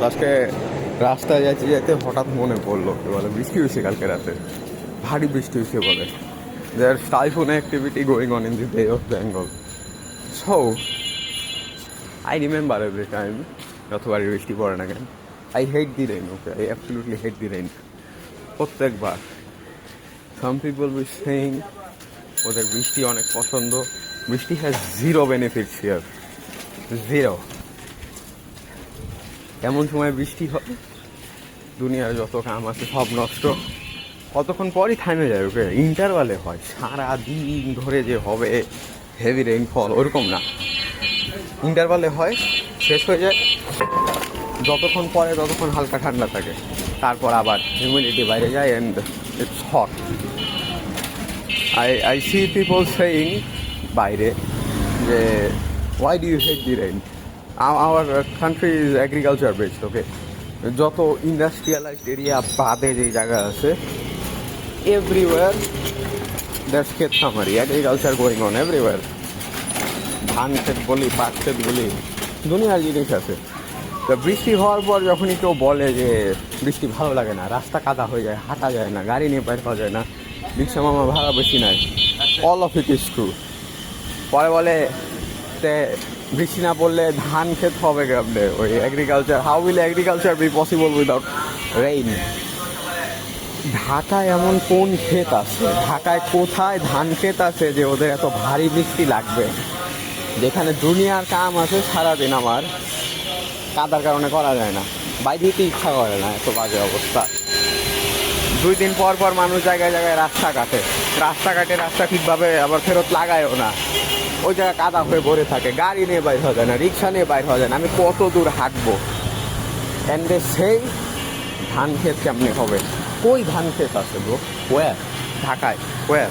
আজকে রাস্তায় যাচ্ছি যেতে হঠাৎ মনে পড়লো বলে বৃষ্টি হয়েছে কালকে রাতে, ভারী বৃষ্টি হয়েছে বলে। There's typhoon activity going on in the Bay of Bengal. So I remember every time যতবারই বৃষ্টি পড়ে না কেন, I hate the rain. Okay, I absolutely hate the rain. প্রত্যেকবার some people be saying ওদের বৃষ্টি অনেক পছন্দ। বৃষ্টি has zero benefits here, zero. এমন সময় বৃষ্টি হয় দুনিয়ার যত কাম আছে সব নষ্ট, কতক্ষণ পরই থামে যায়। ওকে, ইন্টারভালে হয়, সারা দিন ধরে যে হবে হেভি রেইনফল ওরকম না, ইন্টারভালে হয়, শেষ হয়ে যায়, যতক্ষণ পরে ততক্ষণ হালকা ঠান্ডা থাকে, তারপর আবার হিউমিডিটি বাইরে যায় and it's hot. I see people saying বাইরে যে why do you hate the rain, our country is agriculture based. Okay, যত ইন্ডাস্ট্রিয়ালাইজড এরিয়া বাদে যে জায়গা আছে এভরিওয়ার দ্যাটস ক্ষেত খামারি, এগ্রিকালচার গোয়িং অন এভরিওয়ার। ধান ক্ষেত বলি, পাট ক্ষেত বলি, দুনিয়ার জিনিস আছে। তো বৃষ্টি হওয়ার পর যখনই কেউ বলে যে বৃষ্টি ভালো লাগে না, রাস্তা কাদা হয়ে যায়, হাঁটা যায় না, গাড়ি নিয়ে বের হওয়া যায় না, রিক্সা মামা ভাড়া বেশি নাই, all of it is true. পরে বলে তে বৃষ্টি না পড়লে ধান ক্ষেত হবে কেমনে, ওই agriculture, how will agriculture be possible without rain? ঢাকায় এমন কোন ক্ষেত আছে, ঢাকায় কোথায় ধান ক্ষেত আছে যে ওদের এত ভারী বৃষ্টি লাগবে? যেখানে দুনিয়ার কাম আছে সারাদিন আমার কাদার কারণে করা যায় না, বাইরে দিতে ইচ্ছা করে না, এত বাজে অবস্থা। 2 দিন পর পর মানুষ জায়গায় জায়গায় রাস্তা কাটে, রাস্তা ঠিকভাবে আবার ফেরত লাগায়ও না, ওই জায়গায় কাদা হয়ে ভরে থাকে, গাড়ি নিয়ে বাইর হওয়া যায় না, রিক্সা নিয়ে বাইর হওয়া যায় না, আমি কত দূর হাঁটবো? অ্যান্ড সেই ধান ক্ষেত কেমনি হবে? কই ধান ক্ষেত আছে ব্রো? ওয়ার? ঢাকায় ওয়ার?